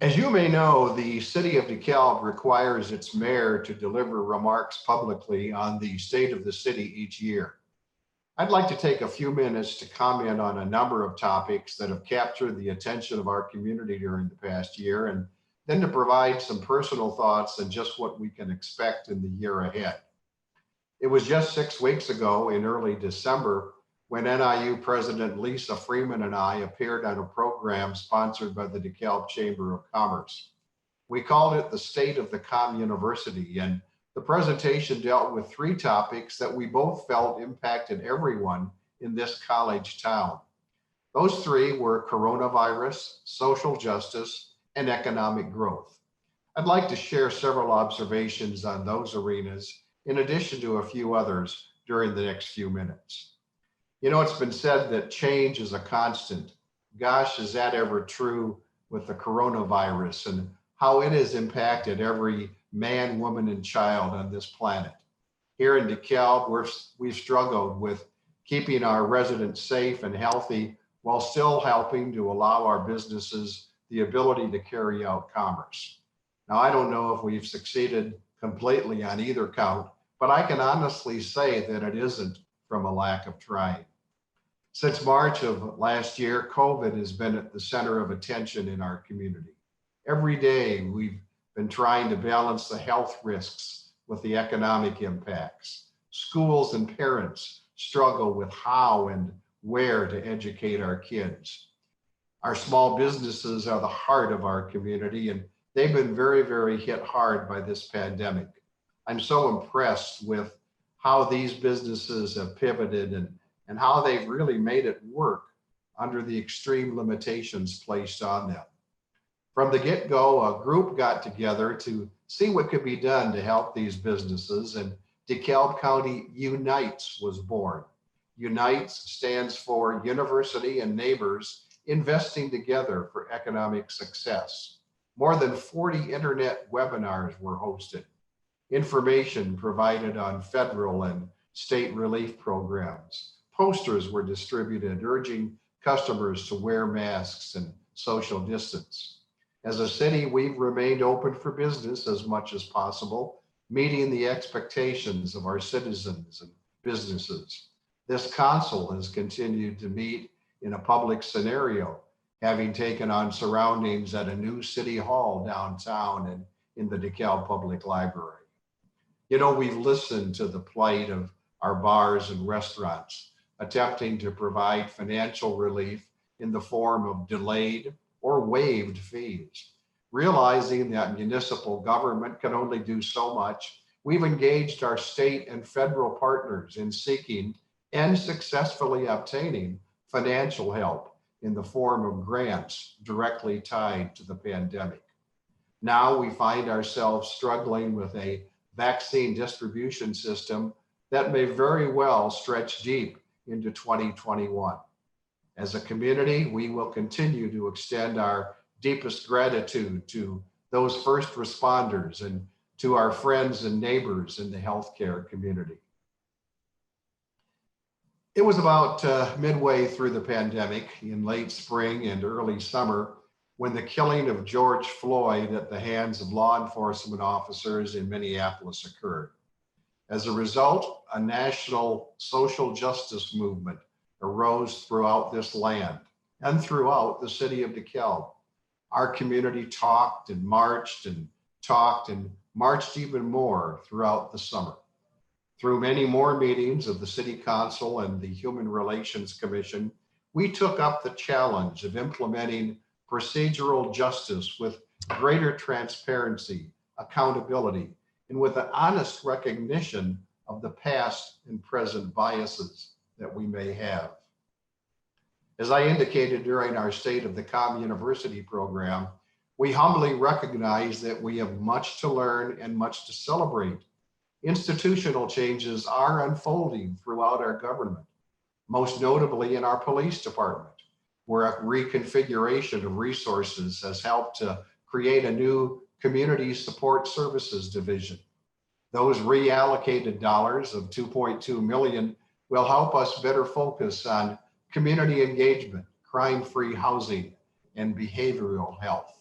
As you may know, the city of DeKalb requires its mayor to deliver remarks publicly on the state of the city each year. I'd like to take a few minutes to comment on a number of topics that have captured the attention of our community during the past year, and then to provide some personal thoughts on just what we can expect in the year ahead. It was just 6 weeks ago in early December when NIU President Lisa Freeman and I appeared on a program sponsored by the DeKalb Chamber of Commerce. We called it the State of the Com University, and the presentation dealt with three topics that we both felt impacted everyone in this college town. Those three were coronavirus, social justice, and economic growth. I'd like to share several observations on those arenas, in addition to a few others during the next few minutes. You know, it's been said that change is a constant. Gosh, is that ever true with the coronavirus and how it has impacted every man, woman, and child on this planet? Here in DeKalb, we've struggled with keeping our residents safe and healthy while still helping to allow our businesses the ability to carry out commerce. Now, I don't know if we've succeeded completely on either count, but I can honestly say that it isn't from a lack of trying. Since March of last year, COVID has been at the center of attention in our community. Every day, we've been trying to balance the health risks with the economic impacts. Schools and parents struggle with how and where to educate our kids. Our small businesses are the heart of our community, and they've been very, very hit hard by this pandemic. I'm so impressed with how these businesses have pivoted and how they've really made it work under the extreme limitations placed on them. From the get-go, a group got together to see what could be done to help these businesses, and DeKalb County Unites was born. Unites stands for University and Neighbors Investing Together for Economic Success. More than 40 internet webinars were hosted, information provided on federal and state relief programs. Posters were distributed urging customers to wear masks and social distance. As a city, we've remained open for business as much as possible, meeting the expectations of our citizens and businesses. This council has continued to meet in a public scenario, having taken on surroundings at a new city hall downtown and in the DeKalb Public Library. You know, we've listened to the plight of our bars and restaurants, attempting to provide financial relief in the form of delayed or waived fees. Realizing that municipal government can only do so much, we've engaged our state and federal partners in seeking and successfully obtaining financial help in the form of grants directly tied to the pandemic. Now we find ourselves struggling with a vaccine distribution system that may very well stretch deep into 2021. As a community, we will continue to extend our deepest gratitude to those first responders and to our friends and neighbors in the healthcare community. It was about midway through the pandemic in late spring and early summer when the killing of George Floyd at the hands of law enforcement officers in Minneapolis occurred. As a result, a national social justice movement arose throughout this land and throughout the city of DeKalb. Our community talked and marched even more throughout the summer. Through many more meetings of the City Council and the Human Relations Commission, we took up the challenge of implementing procedural justice with greater transparency, accountability, and with an honest recognition of the past and present biases that we may have. As I indicated during our State of the Com University program, we humbly recognize that we have much to learn and much to celebrate. Institutional changes are unfolding throughout our government, most notably in our police department, where a reconfiguration of resources has helped to create a new Community Support Services Division. Those reallocated dollars of $2.2 million will help us better focus on community engagement, crime-free housing, and behavioral health.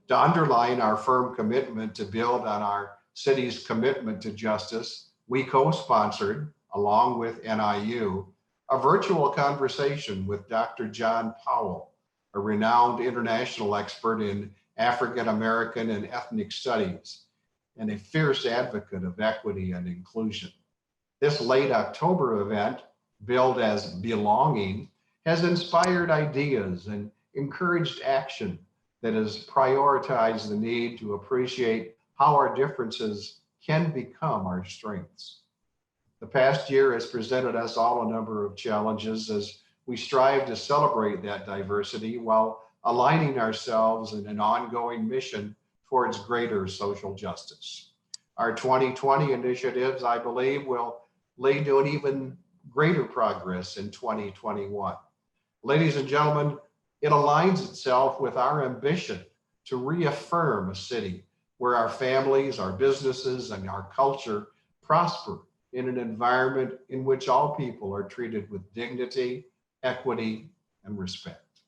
To underline our firm commitment to build on our city's commitment to justice, we co-sponsored, along with NIU, a virtual conversation with Dr. John Powell, a renowned international expert in African American and ethnic studies, and a fierce advocate of equity and inclusion. This late October event, billed as Belonging, has inspired ideas and encouraged action that has prioritized the need to appreciate how our differences can become our strengths. The past year has presented us all a number of challenges as we strive to celebrate that diversity while aligning ourselves in an ongoing mission towards greater social justice. Our 2020 initiatives, I believe, will lead to an even greater progress in 2021. Ladies and gentlemen, it aligns itself with our ambition to reaffirm a city where our families, our businesses, and our culture prosper in an environment in which all people are treated with dignity, equity, and respect.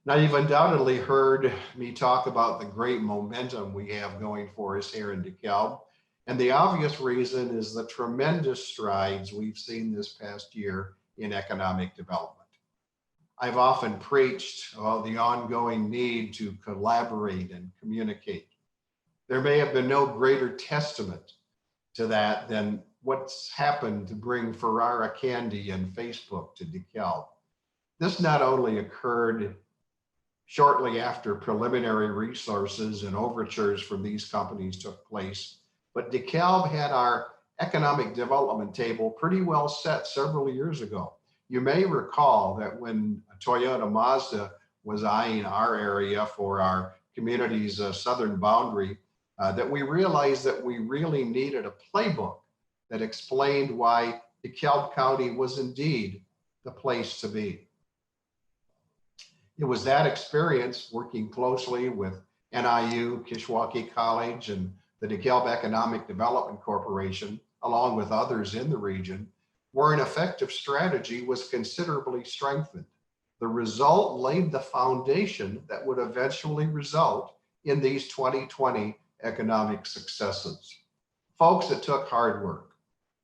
Now, you've undoubtedly heard me talk about the great momentum we have going for us here in DeKalb. And the obvious reason is the tremendous strides we've seen this past year in economic development. I've often preached about the ongoing need to collaborate and communicate. There may have been no greater testament to that than what's happened to bring Ferrara Candy and Facebook to DeKalb. This not only occurred shortly after preliminary resources and overtures from these companies took place, but DeKalb had our economic development table pretty well set several years ago. You may recall that when Toyota Mazda was eyeing our area for our community's southern boundary, that we realized that we really needed a playbook that explained why DeKalb County was indeed the place to be. It was that experience working closely with NIU, Kishwaukee College, and the DeKalb Economic Development Corporation, along with others in the region, where an effective strategy was considerably strengthened. The result laid the foundation that would eventually result in these 2020 economic successes. Folks, it took hard work,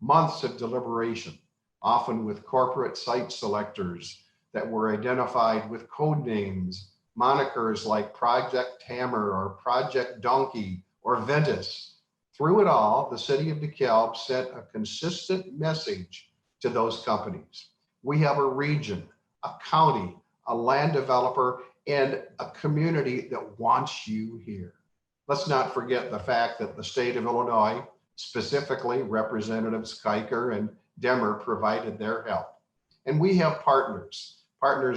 months of deliberation, often with corporate site selectors that were identified with code names, monikers like Project Hammer or Project Donkey or Ventus. Through it all, the city of DeKalb sent a consistent message to those companies. We have a region, a county, a land developer, and a community that wants you here. Let's not forget the fact that the state of Illinois, specifically Representatives Kiker and Demmer, provided their help. And we have partners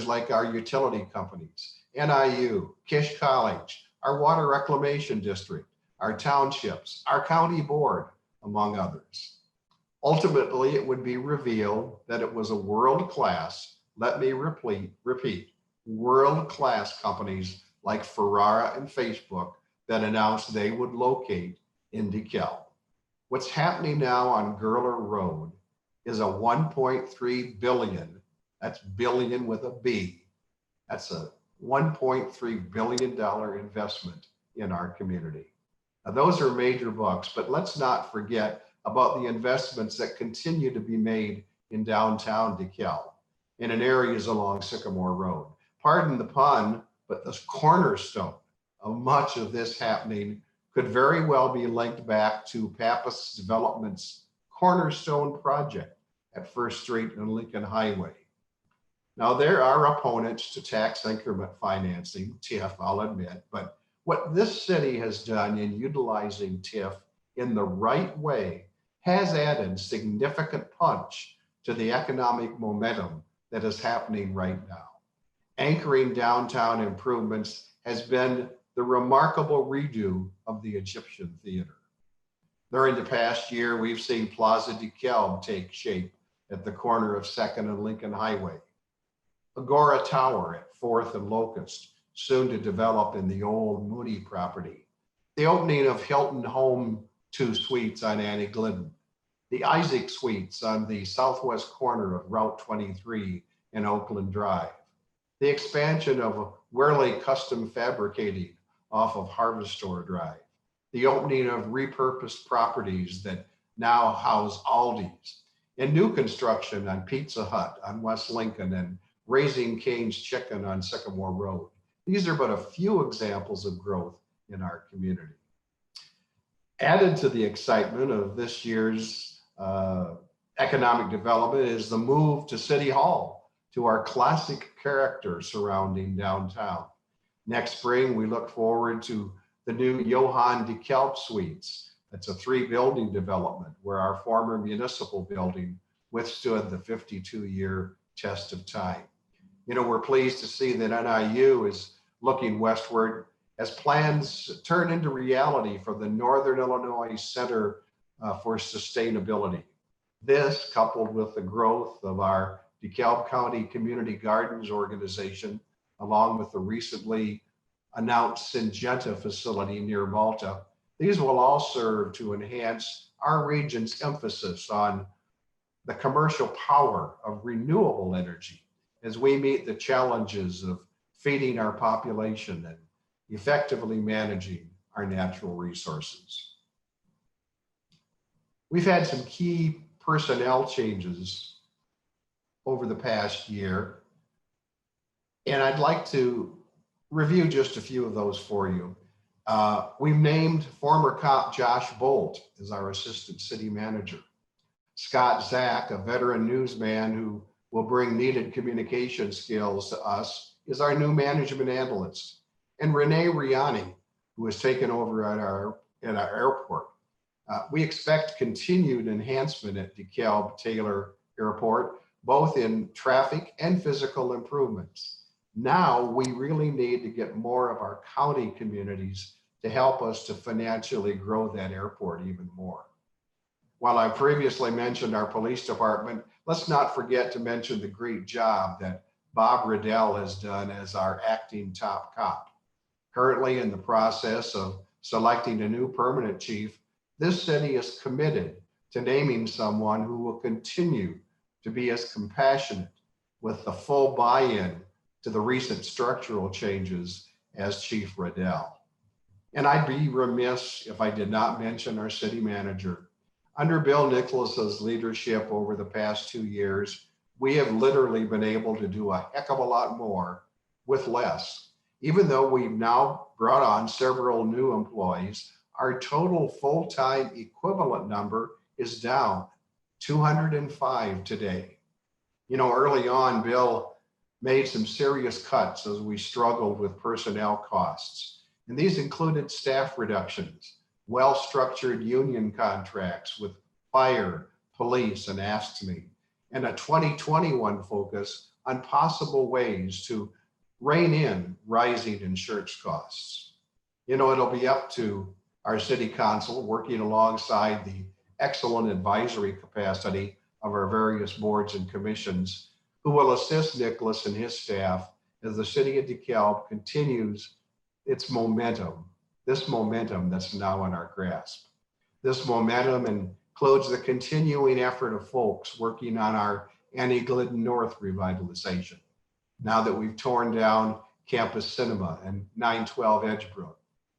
like our utility companies, NIU, Kish College, our water reclamation district, our townships, our county board, among others. Ultimately, it would be revealed that it was a world-class, let me repeat, world-class companies like Ferrara and Facebook that announced they would locate in DeKalb. What's happening now on Gerler Road is a 1.3 billion, that's billion with a B, that's a $1.3 billion investment in our community. Now, those are major bucks, but let's not forget about the investments that continue to be made in downtown DeKalb and in areas along Sycamore Road. Pardon the pun, but the cornerstone of much of this happening could very well be linked back to Pappas Development's cornerstone project at First Street and Lincoln Highway. Now, there are opponents to tax increment financing, TIF, I'll admit, but what this city has done in utilizing TIF in the right way has added significant punch to the economic momentum that is happening right now. Anchoring downtown improvements has been the remarkable redo of the Egyptian Theater. During the past year, we've seen Plaza DeKalb take shape at the corner of 2nd and Lincoln Highway. Agora Tower at 4th and Locust, soon to develop in the old Moody property. The opening of Hilton Home 2 Suites on Annie Glidden. The Isaac Suites on the southwest corner of Route 23 and Oakland Drive. the expansion of Wehrle Custom Fabricating off of Harvestor Drive, the opening of repurposed properties that now house Aldi's, and new construction on Pizza Hut on West Lincoln and Raising Cane's Chicken on Sycamore Road. These are but a few examples of growth in our community. Added to the excitement of this year's economic development is the move to City Hall, to our classic character surrounding downtown. Next spring, we look forward to the new Johann DeKalb Suites. That's a 3-building development where our former municipal building withstood the 52-year test of time. You know, we're pleased to see that NIU is looking westward as plans turn into reality for the Northern Illinois Center for Sustainability. This, coupled with the growth of our DeKalb County Community Gardens organization, along with the recently announced Syngenta facility near Malta, these will all serve to enhance our region's emphasis on the commercial power of renewable energy as we meet the challenges of feeding our population and effectively managing our natural resources. We've had some key personnel changes over the past year, and I'd like to review just a few of those for you. We've named former cop Josh Bolt as our assistant city manager. Scott Zach, a veteran newsman who will bring needed communication skills to us, is our new management analyst. And Renee Riani, who has taken over at our airport. We expect continued enhancement at DeKalb Taylor Airport, both in traffic and physical improvements. Now we really need to get more of our county communities to help us to financially grow that airport even more. While I previously mentioned our police department, let's not forget to mention the great job that Bob Riddell has done as our acting top cop. Currently in the process of selecting a new permanent chief, this city is committed to naming someone who will continue to be as compassionate with the full buy-in to the recent structural changes as Chief Riddell. And I'd be remiss if I did not mention our city manager. Under Bill Nicholas's leadership over the past 2 years, we have literally been able to do a heck of a lot more with less. Even though we've now brought on several new employees, our total full-time equivalent number is down 205 today. You know, early on, Bill made some serious cuts as we struggled with personnel costs. And these included staff reductions, well-structured union contracts with fire, police, and AFSCME, and a 2021 focus on possible ways to rein in rising insurance costs. You know, it'll be up to our city council, working alongside the excellent advisory capacity of our various boards and commissions, who will assist Nicholas and his staff as the city of DeKalb continues its momentum, this momentum that's now in our grasp. This momentum includes the continuing effort of folks working on our Annie Glidden North revitalization. Now that we've torn down Campus Cinema and 912 Edgebrook,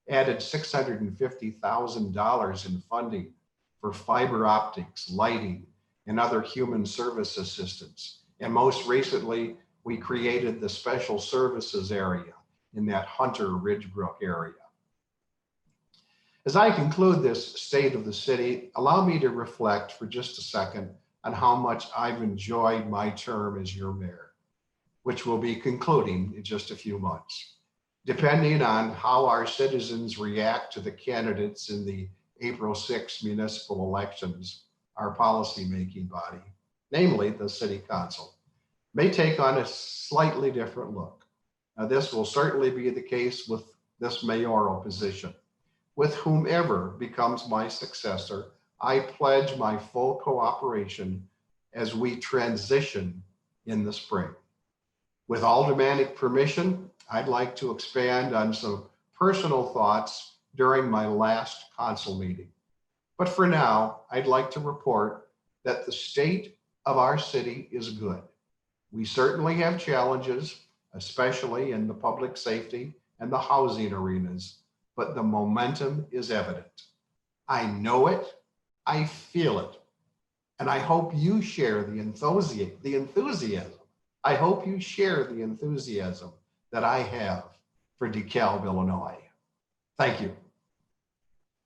added $650,000 in funding for fiber optics, lighting, and other human service assistance. And most recently, we created the special services area in that Hunter Ridgebrook area. As I conclude this state of the city, allow me to reflect for just a second on how much I've enjoyed my term as your mayor, which will be concluding in just a few months. Depending on how our citizens react to the candidates in the April 6 municipal elections, our policymaking body, namely the city council, may take on a slightly different look. Now, this will certainly be the case with this mayoral position. With whomever becomes my successor, I pledge my full cooperation as we transition in the spring. With aldermanic permission, I'd like to expand on some personal thoughts during my last council meeting. But for now, I'd like to report that the state of our city is good. We certainly have challenges, especially in the public safety and the housing arenas, but the momentum is evident. I know it, I feel it, and I hope you share the enthusiasm. I hope you share the enthusiasm that I have for DeKalb, Illinois. Thank you.